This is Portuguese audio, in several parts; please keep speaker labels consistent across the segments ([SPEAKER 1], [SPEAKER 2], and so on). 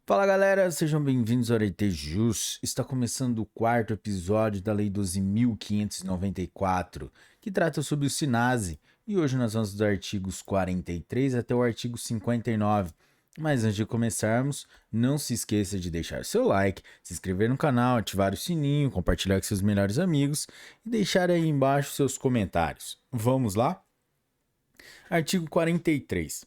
[SPEAKER 1] Fala galera, sejam bem-vindos ao Arete Jus. Está começando o quarto episódio da Lei 12.594, que trata sobre o SINASE, e hoje nós vamos dos artigos 43 até o artigo 59. Mas antes de começarmos, não se esqueça de deixar seu like, se inscrever no canal, ativar o sininho, compartilhar com seus melhores amigos e deixar aí embaixo seus comentários. Vamos lá? Artigo 43.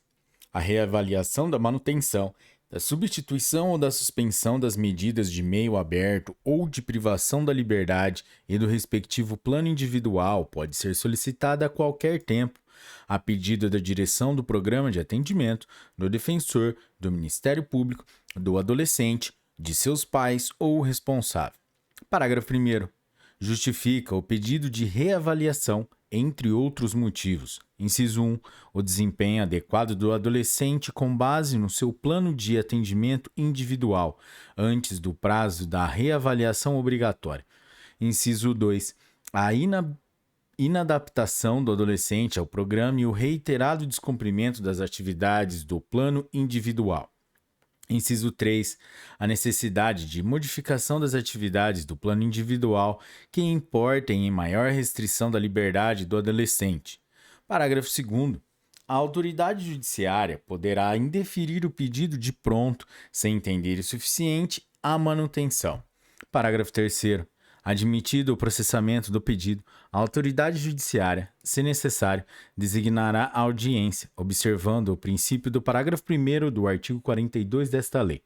[SPEAKER 1] A reavaliação da manutenção, da substituição ou da suspensão das medidas de meio aberto ou de privação da liberdade e do respectivo plano individual pode ser solicitada a qualquer tempo, a pedido da direção do programa de atendimento, do defensor, do Ministério Público, do adolescente, de seus pais ou responsável. Parágrafo 1º. Justifica o pedido de reavaliação entre outros motivos. Inciso 1. O desempenho adequado do adolescente com base no seu plano de atendimento individual, antes do prazo da reavaliação obrigatória. Inciso 2. A inadaptação do adolescente ao programa e o reiterado descumprimento das atividades do plano individual. Inciso 3. A necessidade de modificação das atividades do plano individual que importem em maior restrição da liberdade do adolescente. Parágrafo 2º. A autoridade judiciária poderá indeferir o pedido de pronto, sem entender o suficiente, à manutenção. Parágrafo 3º. Admitido o processamento do pedido, a autoridade judiciária, se necessário, designará a audiência, observando o princípio do parágrafo 1º do artigo 42 desta lei.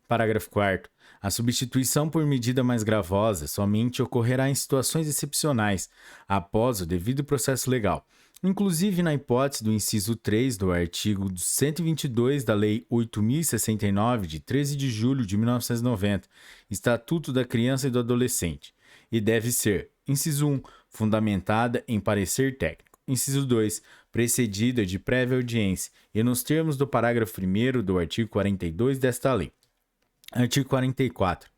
[SPEAKER 1] Parágrafo 4º. A substituição por medida mais gravosa somente ocorrerá em situações excepcionais, após o devido processo legal, inclusive na hipótese do inciso 3 do artigo 122 da Lei 8.069, de 13 de julho de 1990, Estatuto da Criança e do Adolescente, e deve ser, inciso 1, fundamentada em parecer técnico, inciso 2, precedida de prévia audiência, e nos termos do parágrafo 1º do artigo 42 desta lei. Artigo 44.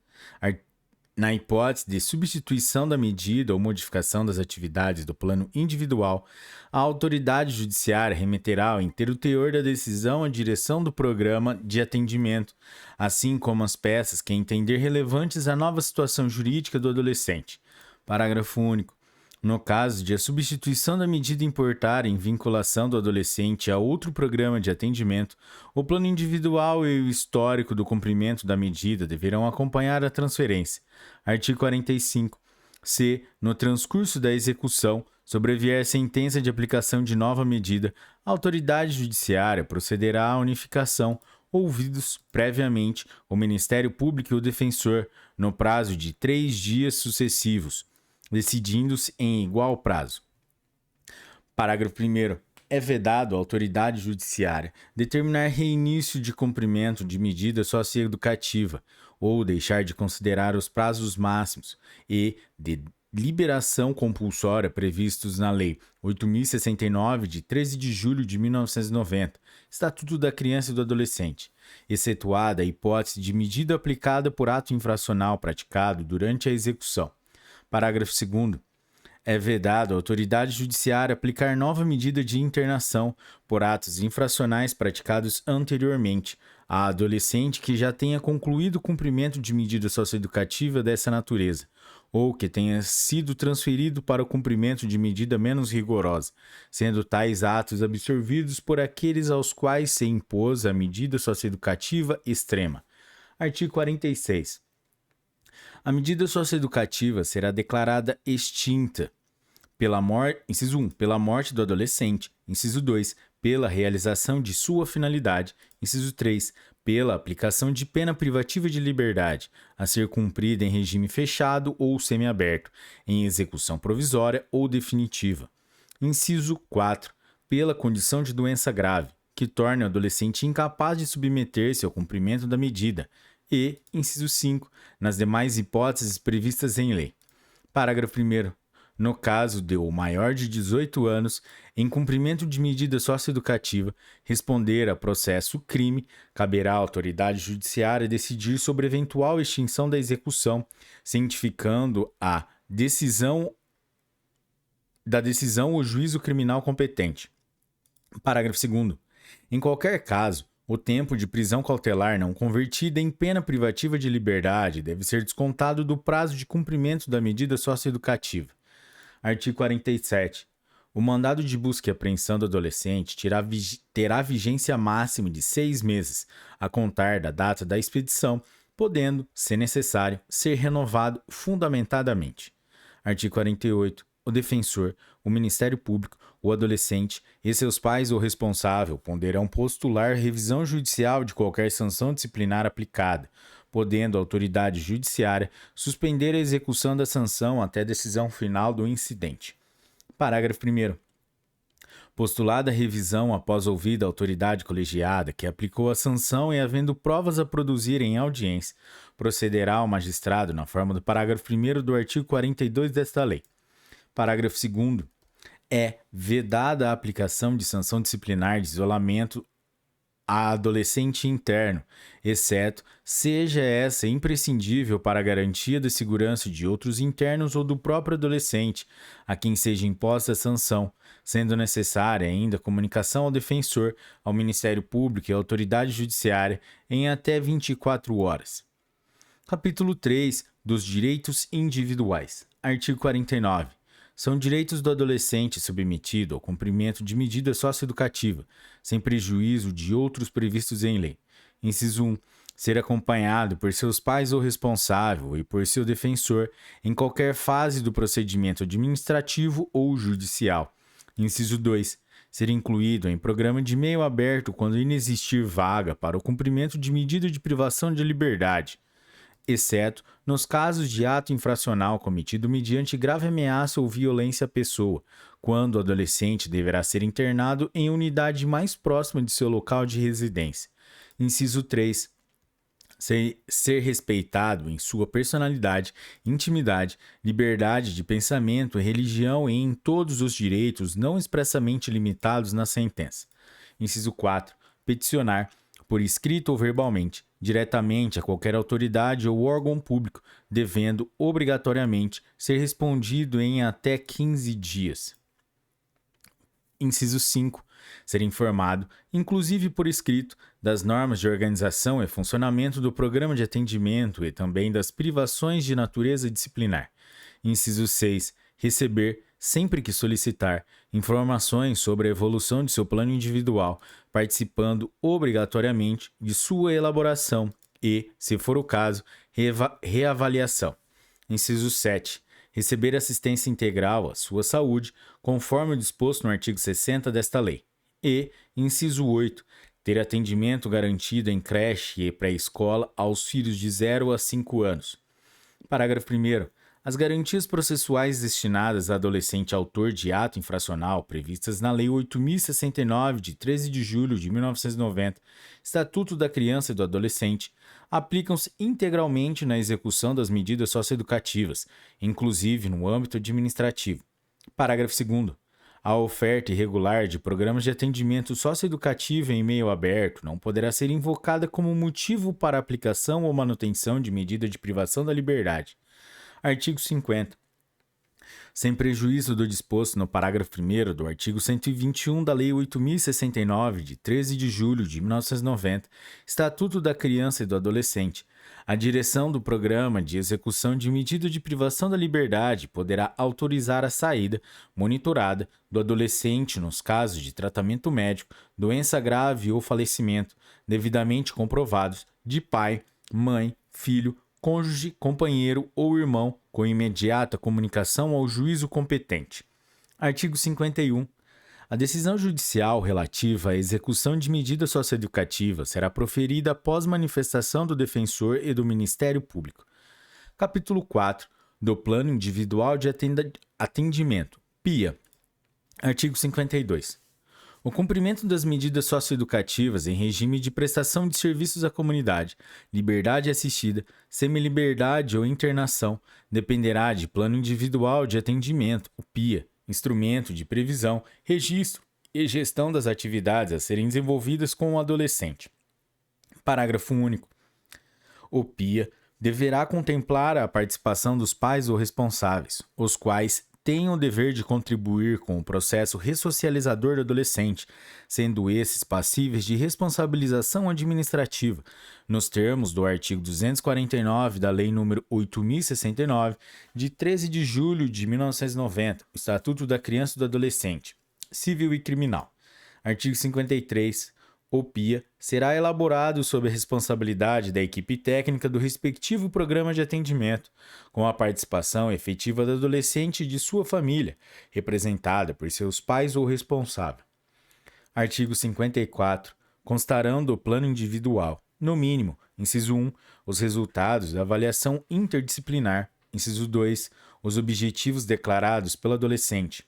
[SPEAKER 1] Na hipótese de substituição da medida ou modificação das atividades do plano individual, a autoridade judiciária remeterá ao inteiro teor da decisão à direção do programa de atendimento, assim como as peças que entender relevantes à nova situação jurídica do adolescente. Parágrafo único. No caso de a substituição da medida importar em vinculação do adolescente a outro programa de atendimento, o plano individual e o histórico do cumprimento da medida deverão acompanhar a transferência. Artigo 45. Se, no transcurso da execução, sobrevier sentença de aplicação de nova medida, a autoridade judiciária procederá à unificação, ouvidos previamente o Ministério Público e o defensor, no prazo de 3 dias sucessivos, decidindo-se em igual prazo. Parágrafo 1º. É vedado à autoridade judiciária determinar reinício de cumprimento de medida socioeducativa ou deixar de considerar os prazos máximos e de liberação compulsória previstos na Lei 8.069, de 13 de julho de 1990, Estatuto da Criança e do Adolescente, excetuada a hipótese de medida aplicada por ato infracional praticado durante a execução. Parágrafo 2º. É vedado à autoridade judiciária aplicar nova medida de internação por atos infracionais praticados anteriormente a adolescente que já tenha concluído o cumprimento de medida socioeducativa dessa natureza, ou que tenha sido transferido para o cumprimento de medida menos rigorosa, sendo tais atos absorvidos por aqueles aos quais se impôs a medida socioeducativa extrema. Artigo 46. A medida socioeducativa será declarada extinta pela morte, inciso 1, pela morte do adolescente, inciso 2, pela realização de sua finalidade, inciso 3, pela aplicação de pena privativa de liberdade, a ser cumprida em regime fechado ou semiaberto, em execução provisória ou definitiva. Inciso 4, pela condição de doença grave, que torne o adolescente incapaz de submeter-se ao cumprimento da medida, e, inciso 5, nas demais hipóteses previstas em lei. Parágrafo 1º. No caso de o maior de 18 anos, em cumprimento de medida socioeducativa, responder a processo crime, caberá à autoridade judiciária decidir sobre eventual extinção da execução, cientificando a decisão o juízo criminal competente. Parágrafo 2º. Em qualquer caso, O tempo de prisão cautelar não convertida em pena privativa de liberdade deve ser descontado do prazo de cumprimento da medida socioeducativa. Artigo 47. O mandado de busca e apreensão do adolescente terá vigência máxima de 6 meses, a contar da data da expedição, podendo, se necessário, ser renovado fundamentadamente. Artigo 48. O defensor, o Ministério Público, o adolescente e seus pais ou responsável poderão postular revisão judicial de qualquer sanção disciplinar aplicada, podendo a autoridade judiciária suspender a execução da sanção até decisão final do incidente. Parágrafo 1º. Postulada a revisão após ouvida a autoridade colegiada que aplicou a sanção e havendo provas a produzir em audiência, procederá o magistrado na forma do parágrafo 1º do artigo 42 desta lei. Parágrafo 2º. É vedada a aplicação de sanção disciplinar de isolamento a adolescente interno, exceto seja essa imprescindível para a garantia da segurança de outros internos ou do próprio adolescente, a quem seja imposta a sanção, sendo necessária ainda comunicação ao defensor, ao Ministério Público e à autoridade judiciária em até 24 horas. Capítulo 3 dos Direitos Individuais. Artigo 49. São direitos do adolescente submetido ao cumprimento de medida socioeducativa, sem prejuízo de outros previstos em lei. Inciso 1. Ser acompanhado por seus pais ou responsável e por seu defensor em qualquer fase do procedimento administrativo ou judicial. Inciso 2. Ser incluído em programa de meio aberto quando inexistir vaga para o cumprimento de medida de privação de liberdade, exceto nos casos de ato infracional cometido mediante grave ameaça ou violência à pessoa, quando o adolescente deverá ser internado em unidade mais próxima de seu local de residência. Inciso 3. Ser respeitado em sua personalidade, intimidade, liberdade de pensamento e religião e em todos os direitos não expressamente limitados na sentença. Inciso 4. Peticionar, por escrito ou verbalmente, diretamente a qualquer autoridade ou órgão público, devendo, obrigatoriamente, ser respondido em até 15 dias. Inciso 5. Ser informado, inclusive por escrito, das normas de organização e funcionamento do programa de atendimento e também das privações de natureza disciplinar. Inciso 6. Receber, sempre que solicitar, informações sobre a evolução de seu plano individual, participando obrigatoriamente de sua elaboração e, se for o caso, reavaliação. Inciso 7. Receber assistência integral à sua saúde, conforme o disposto no artigo 60 desta lei. E, inciso 8. Ter atendimento garantido em creche e pré-escola aos filhos de 0 a 5 anos. Parágrafo 1º. As garantias processuais destinadas a adolescente autor de ato infracional previstas na Lei 8.069, de 13 de julho de 1990, Estatuto da Criança e do Adolescente, aplicam-se integralmente na execução das medidas socioeducativas, inclusive no âmbito administrativo. Parágrafo 2º. A oferta irregular de programas de atendimento socioeducativo em meio aberto não poderá ser invocada como motivo para aplicação ou manutenção de medida de privação da liberdade. Artigo 50. Sem prejuízo do disposto no parágrafo 1º do artigo 121 da Lei 8.069, de 13 de julho de 1990, Estatuto da Criança e do Adolescente, a direção do Programa de Execução de Medida de Privação da Liberdade poderá autorizar a saída, monitorada, do adolescente nos casos de tratamento médico, doença grave ou falecimento, devidamente comprovados, de pai, mãe, filho, cônjuge, companheiro ou irmão, com imediata comunicação ao juízo competente. Artigo 51. A decisão judicial relativa à execução de medida socioeducativa será proferida após manifestação do defensor e do Ministério Público. Capítulo 4 do Plano Individual de Atendimento, PIA. Artigo 52. O cumprimento das medidas socioeducativas em regime de prestação de serviços à comunidade, liberdade assistida, semiliberdade ou internação dependerá de Plano Individual de Atendimento, o PIA, instrumento de previsão, registro e gestão das atividades a serem desenvolvidas com o adolescente. Parágrafo único. O PIA deverá contemplar a participação dos pais ou responsáveis, os quais têm o dever de contribuir com o processo ressocializador do adolescente, sendo esses passíveis de responsabilização administrativa, nos termos do artigo 249 da Lei nº 8.069, de 13 de julho de 1990, o Estatuto da Criança e do Adolescente, Civil e Criminal. Artigo 53. O PIA será elaborado sob a responsabilidade da equipe técnica do respectivo programa de atendimento, com a participação efetiva do adolescente e de sua família, representada por seus pais ou responsável. Artigo 54. Constarão do plano individual, no mínimo, inciso 1, os resultados da avaliação interdisciplinar, inciso 2, os objetivos declarados pelo adolescente,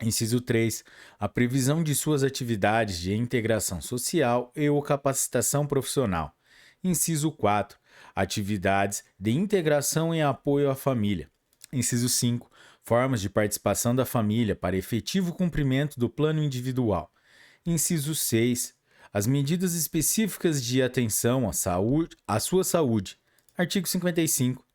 [SPEAKER 1] inciso 3. A previsão de suas atividades de integração social e ou capacitação profissional. Inciso 4. Atividades de integração e apoio à família. Inciso 5. Formas de participação da família para efetivo cumprimento do plano individual. Inciso 6. As medidas específicas de atenção à sua saúde. Artigo 55.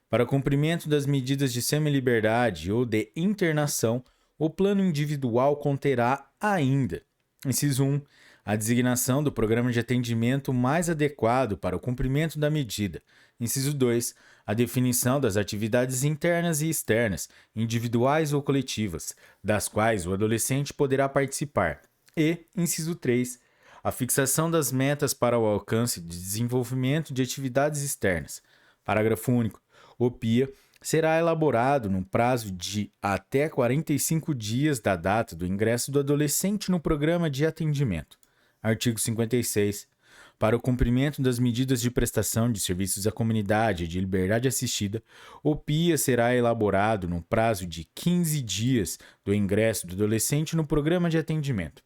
[SPEAKER 1] Para cumprimento das medidas de semiliberdade ou de internação, o plano individual conterá ainda, inciso 1, a designação do programa de atendimento mais adequado para o cumprimento da medida. Inciso 2, a definição das atividades internas e externas, individuais ou coletivas, das quais o adolescente poderá participar. E, inciso 3, a fixação das metas para o alcance de desenvolvimento de atividades externas. Parágrafo único. O PIA será elaborado no prazo de até 45 dias da data do ingresso do adolescente no programa de atendimento. Artigo 56. Para o cumprimento das medidas de prestação de serviços à comunidade e de liberdade assistida, o PIA será elaborado no prazo de 15 dias do ingresso do adolescente no programa de atendimento.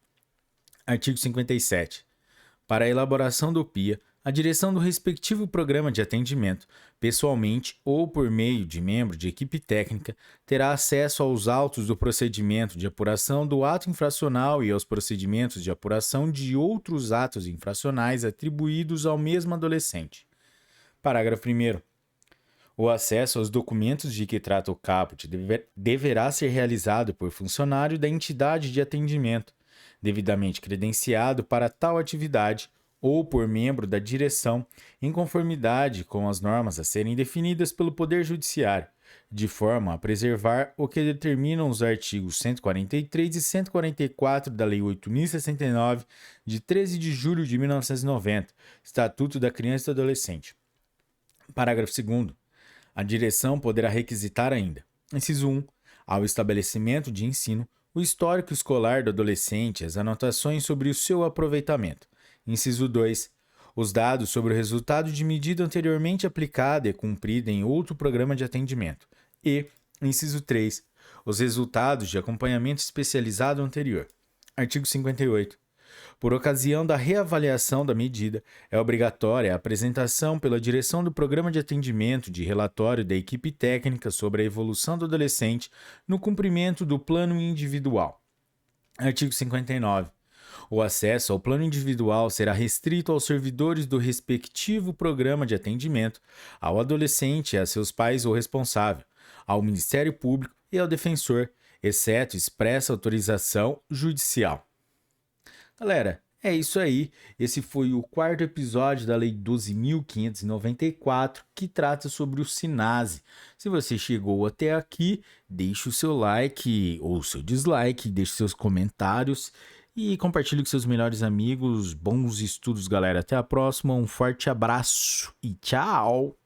[SPEAKER 1] Artigo 57. Para a elaboração do PIA, a direção do respectivo programa de atendimento, pessoalmente ou por meio de membro de equipe técnica, terá acesso aos autos do procedimento de apuração do ato infracional e aos procedimentos de apuração de outros atos infracionais atribuídos ao mesmo adolescente. Parágrafo 1º. O acesso aos documentos de que trata o caput deverá ser realizado por funcionário da entidade de atendimento, devidamente credenciado para tal atividade, ou por membro da direção, em conformidade com as normas a serem definidas pelo Poder Judiciário, de forma a preservar o que determinam os artigos 143 e 144 da Lei 8.069, de 13 de julho de 1990, Estatuto da Criança e do Adolescente. Parágrafo 2º. A direção poderá requisitar ainda, inciso 1, ao estabelecimento de ensino, o histórico escolar do adolescente e as anotações sobre o seu aproveitamento. Inciso 2. Os dados sobre o resultado de medida anteriormente aplicada e cumprida em outro programa de atendimento. E, inciso 3. Os resultados de acompanhamento especializado anterior. Artigo 58. Por ocasião da reavaliação da medida, é obrigatória a apresentação pela direção do programa de atendimento de relatório da equipe técnica sobre a evolução do adolescente no cumprimento do plano individual. Artigo 59. O acesso ao plano individual será restrito aos servidores do respectivo programa de atendimento, ao adolescente e a seus pais ou responsável, ao Ministério Público e ao defensor, exceto expressa autorização judicial. Galera, é isso aí. Esse foi o 4º episódio da Lei 12.594, que trata sobre o SINASE. Se você chegou até aqui, deixe o seu like ou seu dislike, deixe seus comentários e compartilhe com seus melhores amigos. Bons estudos, galera. Até a próxima. Um forte abraço e tchau!